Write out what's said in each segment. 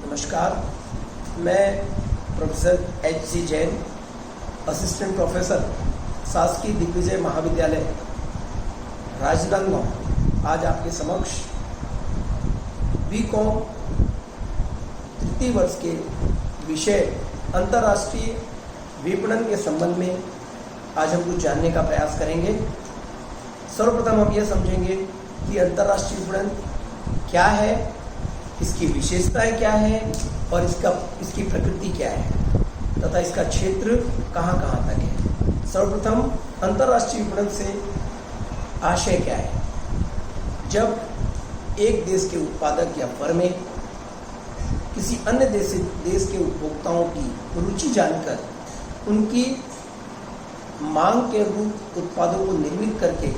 नमस्कार, मैं professor H.C. Jain, assistant professor शासकीय दिग्विजय महाविद्यालय राजनांदगांव, आज आपके समक्ष B.Com तृतीय वर्ष के विषय अंतर्राष्ट्रीय विपणन के संबंध में आज हम कुछ जानने का प्रयास करेंगे। सर्वप्रथम हम यह समझेंगे कि अंतर्राष्ट्रीय विपणन क्या है, इसकी विशेषताएं क्या है और इसकी प्रकृति क्या है तथा इसका क्षेत्र कहाँ कहाँ तक है। सर्वप्रथम अंतर्राष्ट्रीय विपणन से आशय क्या है। जब एक देश के उत्पादक या फर्में किसी अन्य देश के उपभोक्ताओं की रुचि जानकर उनकी मांग के अनुरूप उत्पादों को निर्मित करके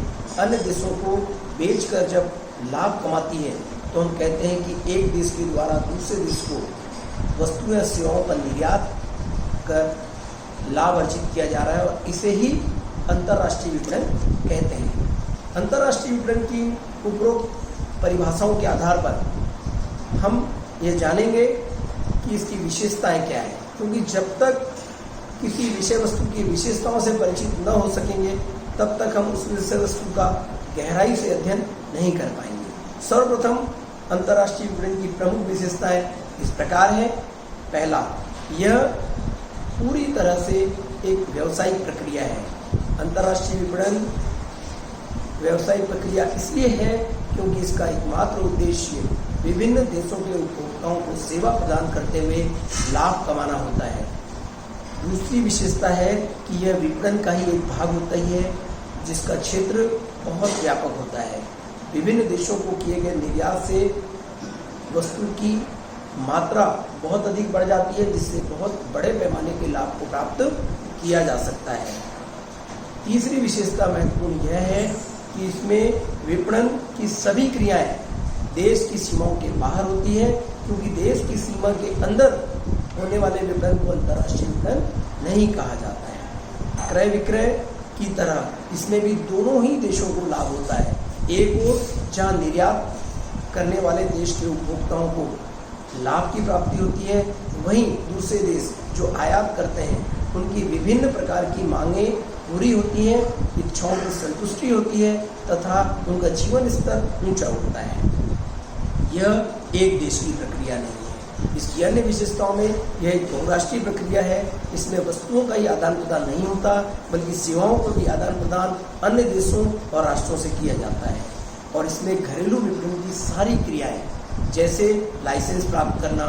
अन्य देशों को बेचकर जब लाभ कमाती है तो हम कहते हैं कि एक देश के द्वारा दूसरे देश को वस्तु या सेवाओं का निर्यात कर लाभ अर्जित किया जा रहा है और इसे ही अंतर्राष्ट्रीय विपणन कहते हैं। अंतर्राष्ट्रीय विपणन की उपरोक्त परिभाषाओं के आधार पर हम ये जानेंगे कि इसकी विशेषताएं क्या है, क्योंकि जब तक किसी विषय वस्तु की विशेषताओं से परिचित न हो सकेंगे तब तक हम उस विषय वस्तु का गहराई से अध्ययन नहीं कर पाएंगे। सर्वप्रथम अंतर्राष्ट्रीय विपणन की प्रमुख विशेषताएं इस प्रकार है। पहला, यह पूरी तरह से एक व्यावसायिक प्रक्रिया है। अंतर्राष्ट्रीय विपणन व्यावसायिक प्रक्रिया इसलिए है क्योंकि इसका एकमात्र उद्देश्य विभिन्न देशों के उपभोक्ताओं को सेवा प्रदान करते हुए लाभ कमाना होता है। दूसरी विशेषता है कि यह विपणन का ही एक भाग होता ही है जिसका क्षेत्र बहुत व्यापक होता है। विभिन्न देशों को किए गए निर्यात से वस्तु की मात्रा बहुत अधिक बढ़ जाती है, जिससे बहुत बड़े पैमाने के लाभ को प्राप्त किया जा सकता है। तीसरी विशेषता महत्वपूर्ण यह है कि इसमें विपणन की सभी क्रियाएं देश की सीमाओं के बाहर होती है, क्योंकि देश की सीमा के अंदर होने वाले विपणन को अंतर्राष्ट्रीय विपणन नहीं कहा जाता है। क्रय विक्रय की तरह इसमें भी दोनों ही देशों को लाभ होता है। एक ओर जहां निर्यात करने वाले देश के उपभोक्ताओं को लाभ की प्राप्ति होती है, वहीं दूसरे देश जो आयात करते हैं उनकी विभिन्न प्रकार की मांगें पूरी होती हैं, इच्छाओं की संतुष्टि होती है तथा उनका जीवन स्तर ऊंचा होता है। यह एक देश की प्रक्रिया नहीं है। इसकी अन्य विशेषताओं में यह एक बहुराष्ट्रीय प्रक्रिया है। इसमें वस्तुओं का ही आदान प्रदान नहीं होता, बल्कि सेवाओं का भी आदान प्रदान अन्य देशों और राष्ट्रों से किया जाता है। और इसमें घरेलू विपणन की सारी क्रियाएं, जैसे लाइसेंस प्राप्त करना,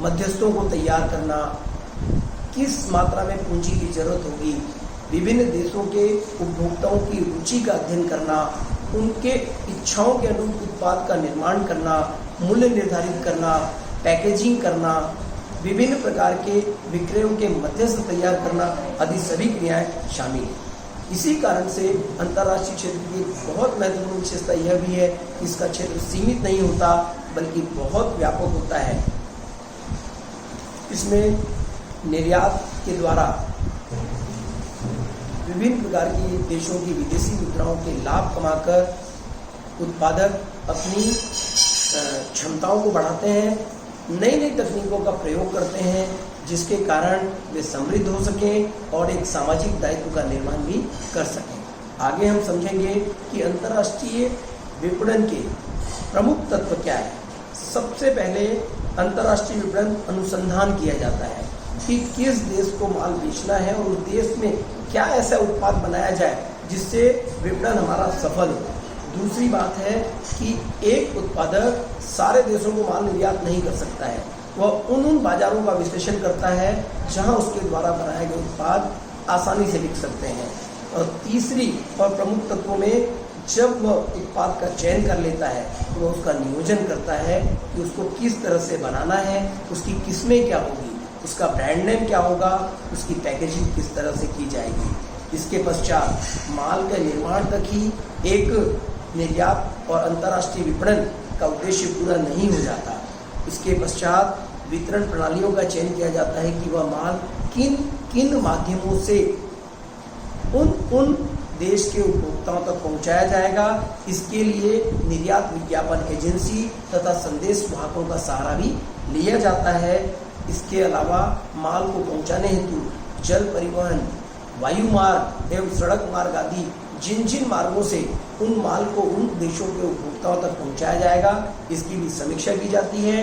मध्यस्थों को तैयार करना, किस मात्रा में पूंजी की जरूरत होगी, विभिन्न देशों के उपभोक्ताओं की रुचि का अध्ययन करना, उनके इच्छाओं के अनुरूप उत्पाद का निर्माण करना, मूल्य निर्धारित करना, पैकेजिंग करना, विभिन्न प्रकार के विक्रयों के मध्यस्थ तैयार करना आदि सभी क्रियाएं शामिल हैं। इसी कारण से अंतर्राष्ट्रीय क्षेत्र की बहुत महत्वपूर्ण विशेषता यह भी है कि इसका क्षेत्र सीमित नहीं होता, बल्कि बहुत व्यापक होता है। इसमें निर्यात के द्वारा विभिन्न प्रकार की देशों की विदेशी मुद्राओं के लाभ कमाकर उत्पादक अपनी क्षमताओं को बढ़ाते हैं, नई नई तकनीकों का प्रयोग करते हैं, जिसके कारण वे समृद्ध हो सकें और एक सामाजिक दायित्व का निर्माण भी कर सकें। आगे हम समझेंगे कि अंतर्राष्ट्रीय विपणन के प्रमुख तत्व क्या है। सबसे पहले अंतर्राष्ट्रीय विपणन अनुसंधान किया जाता है कि किस देश को माल बेचना है और उस देश में क्या ऐसा उत्पाद बनाया जाए जिससे विपणन हमारा सफल हो। दूसरी बात है कि एक उत्पादक सारे देशों को माल निर्यात नहीं कर सकता है, वह उन बाजारों का विश्लेषण करता है जहां उसके द्वारा बनाए गए उत्पाद आसानी से बिक सकते हैं। और तीसरी और प्रमुख तत्वों में जब वह उत्पाद का चयन कर लेता है तो वह उसका नियोजन करता है कि उसको किस तरह से बनाना है, उसकी किस्में क्या होगी, उसका ब्रांड नेम क्या होगा, उसकी पैकेजिंग किस तरह से की जाएगी। इसके पश्चात माल के निर्माण तक ही एक निर्यात और अंतर्राष्ट्रीय विपणन का उद्देश्य पूरा नहीं हो जाता। इसके पश्चात वितरण प्रणालियों का चयन किया जाता है कि वह माल किन किन माध्यमों से उन देश के उपभोक्ताओं तक पहुंचाया जाएगा। इसके लिए निर्यात विज्ञापन एजेंसी तथा संदेश वाहकों का सहारा भी लिया जाता है। इसके अलावा माल को पहुंचाने हेतु जल परिवहन, वायु मार्ग एवं सड़क मार्ग आदि जिन जिन मार्गों से उन माल को उन देशों के उपभोक्ताओं तक पहुंचाया जाएगा, इसकी भी समीक्षा की जाती है।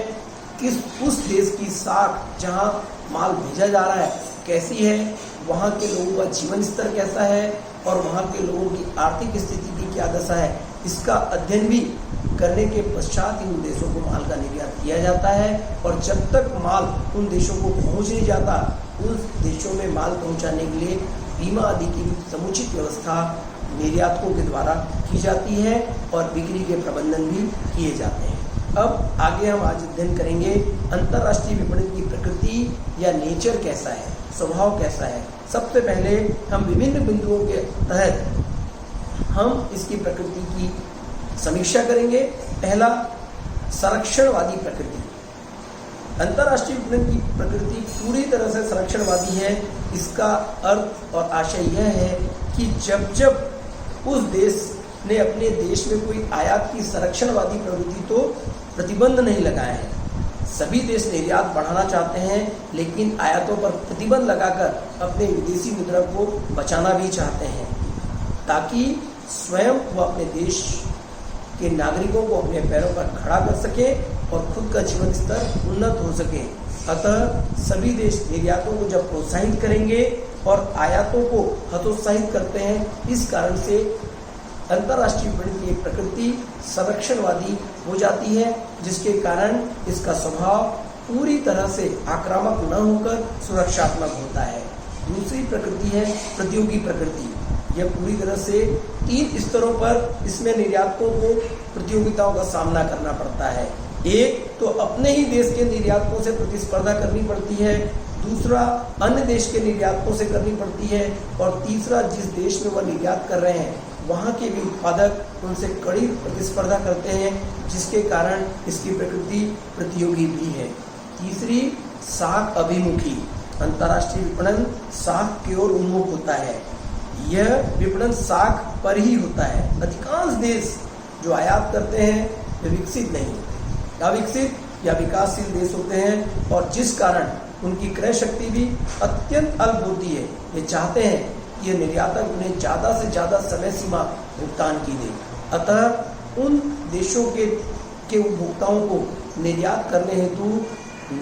किस उस देश की साख जहां माल भेजा जा रहा है कैसी है, वहां के लोगों का जीवन स्तर कैसा है और वहां के लोगों की आर्थिक स्थिति की क्या दशा है, इसका अध्ययन भी करने के पश्चात इन देशों को माल का निर्यात किया जाता है। और जब तक माल उन देशों को पहुंच नहीं जाता, उस देशों में माल पहुंचाने के लिए बीमा आदि की समुचित व्यवस्था निर्यातकों के द्वारा की जाती है और बिक्री के प्रबंधन भी किए जाते हैं। अब आगे हम आज अध्ययन करेंगे अंतर्राष्ट्रीय विपणन की प्रकृति या नेचर कैसा है, स्वभाव कैसा है। सबसे पहले हम विभिन्न बिंदुओं के तहत हम इसकी प्रकृति की समीक्षा करेंगे। पहला, संरक्षणवादी प्रकृति। अंतर्राष्ट्रीय विपणन की प्रकृति पूरी तरह से संरक्षणवादी है। इसका अर्थ और आशय यह है कि जब जब उस देश ने अपने देश में कोई आयात की संरक्षणवादी प्रवृत्ति तो प्रतिबंध नहीं लगाए हैं। सभी देश निर्यात बढ़ाना चाहते हैं, लेकिन आयातों पर प्रतिबंध लगाकर अपने विदेशी मुद्रा को बचाना भी चाहते हैं, ताकि स्वयं वो अपने देश के नागरिकों को अपने पैरों पर खड़ा कर सके और खुद का जीवन स्तर उन्नत हो सके। अतः सभी देश निर्यातों को जब प्रोत्साहित करेंगे और आयातों को हतोत्साहित करते हैं, इस कारण से अंतर्राष्ट्रीय विपणन की एक प्रकृति संरक्षणवादी हो जाती है, जिसके कारण इसका स्वभाव पूरी तरह से आक्रामक न होकर सुरक्षात्मक होता है। दूसरी प्रकृति है प्रतियोगी प्रकृति। यह पूरी तरह से 3 स्तरों पर इसमें निर्यातकों को प्रतियोगिताओं का सामना करना पड़ता है। एक तो अपने ही देश के निर्यातकों से प्रतिस्पर्धा करनी पड़ती है, दूसरा अन्य देश के निर्यातकों से करनी पड़ती है, और तीसरा जिस देश में वह निर्यात कर रहे हैं वहाँ के भी उत्पादक उनसे कड़ी प्रतिस्पर्धा करते हैं, जिसके कारण इसकी प्रकृति प्रतियोगी भी है। तीसरी, साख अभिमुखी। अंतर्राष्ट्रीय विपणन साख की ओर उन्मुख होता है। यह विपणन साख पर ही होता है। अधिकांश देश जो आयात करते हैं वे विकसित नहीं होते, अविकसित या विकासशील देश होते हैं, और जिस कारण उनकी क्रय शक्ति भी अत्यंत अल्प होती है। ये चाहते हैं कि ये निर्यातक उन्हें ज़्यादा से ज़्यादा समय सीमा भुगतान की दे। अतः उन देशों के उपभोक्ताओं को निर्यात करने हेतु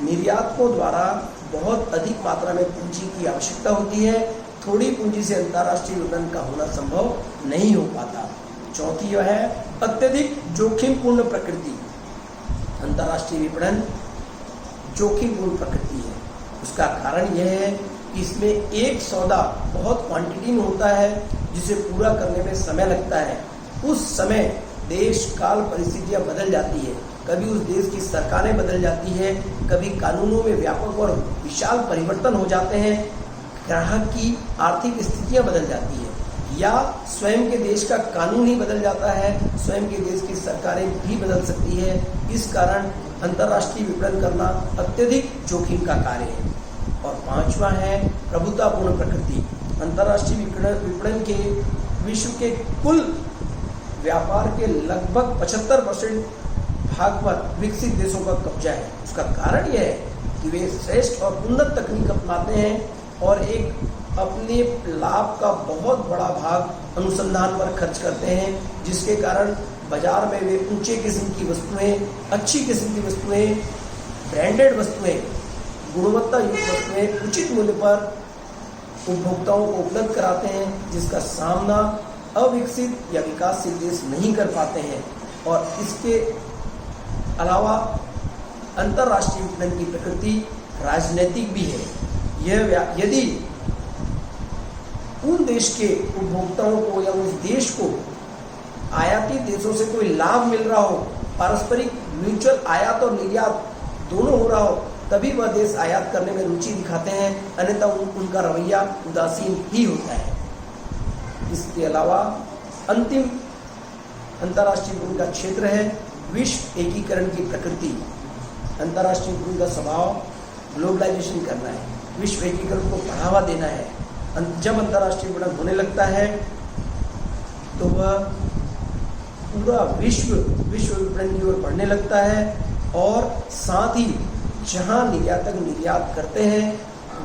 निर्यातकों द्वारा बहुत अधिक मात्रा में पूंजी की आवश्यकता होती है। थोड़ी पूंजी से अंतर्राष्ट्रीय विपणन का होना संभव नहीं हो पाता। चौथी यह है अत्यधिक जोखिमपूर्ण प्रकृति। अंतर्राष्ट्रीय विपणन जोखिमपूर्ण प्रकृति है। उसका कारण यह है कि इसमें एक सौदा बहुत क्वांटिटी में होता है, जिसे पूरा करने में समय लगता है। उस समय देश काल परिस्थितियां बदल जाती है, कभी उस देश की सरकारें बदल जाती है, कभी कानूनों में व्यापक और विशाल परिवर्तन हो जाते हैं, ग्राहक की आर्थिक स्थितियां बदल जाती है, या स्वयं के देश का कानून ही बदल जाता है, स्वयं के देश की सरकारें भी बदल सकती है। इस कारण अंतर्राष्ट्रीय विपणन करना अत्यधिक जोखिम का कार्य है। और पांचवा है प्रभुतापूर्ण प्रकृति। अंतर्राष्ट्रीय विपणन के विश्व के कुल व्यापार के लगभग 75% भाग पर विकसित देशों का कब्जा है। उसका कारण यह है कि वे श्रेष्ठ और उन्नत तकनीक अपनाते हैं और एक अपने लाभ का बहुत बड़ा भाग अनुसंधान पर खर्च करते हैं, जिसके कारण बाजार में वे ऊंचे किस्म की वस्तुएं, अच्छी किस्म की वस्तुएं, ब्रांडेड वस्तुएं, गुणवत्ता युक्त वस्तुएं उचित मूल्य पर उपभोक्ताओं को उपलब्ध कराते हैं, जिसका सामना अविकसित या विकासशील देश नहीं कर पाते हैं। और इसके अलावा अंतर्राष्ट्रीय विपणन की प्रकृति राजनीतिक भी है। यह यदि उन देश के उपभोक्ताओं को या उस देश को आयाती देशों से कोई लाभ मिल रहा हो, पारस्परिक म्यूचुअल आयात और निर्यात दोनों हो रहा हो, तभी वह देश आयात करने में रुचि दिखाते हैं, अन्यथा उनका रवैया उदासीन ही होता है। इसके अलावा अंतिम अंतर्राष्ट्रीय विपणन का क्षेत्र है विश्व एकीकरण की प्रकृति। अंतर्राष्ट्रीय विपणन का स्वभाव ग्लोबलाइजेशन करना है, विश्व एकीकरण को बढ़ावा देना है। जब अंतर्राष्ट्रीय विपणन होने लगता है तो वह पूरा विश्व विपणन की ओर बढ़ने लगता है और साथ ही जहां निर्यातक निर्यात करते हैं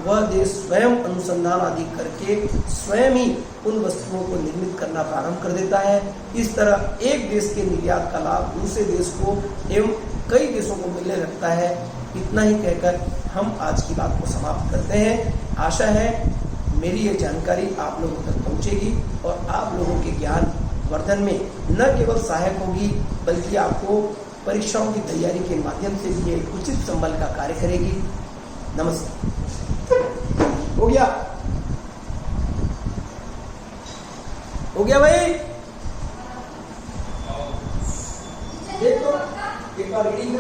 वह देश स्वयं अनुसंधान आदि करके स्वयं ही उन वस्तुओं को निर्मित करना प्रारंभ कर देता है। इस तरह एक देश के निर्यात का लाभ दूसरे देश को एवं कई देशों को मिलने लगता है। इतना ही कहकर हम आज की बात को समाप्त करते हैं। आशा है मेरी ये जानकारी आप लोगों तक पहुंचेगी और आप लोगों के ज्ञान वर्धन में न केवल सहायक होगी बल्कि आपको परीक्षाओं की तैयारी के माध्यम से भी एक उचित संबल का कार्य करेगी। नमस्कार। हो गया भाई, देखो एक बार रीडिंग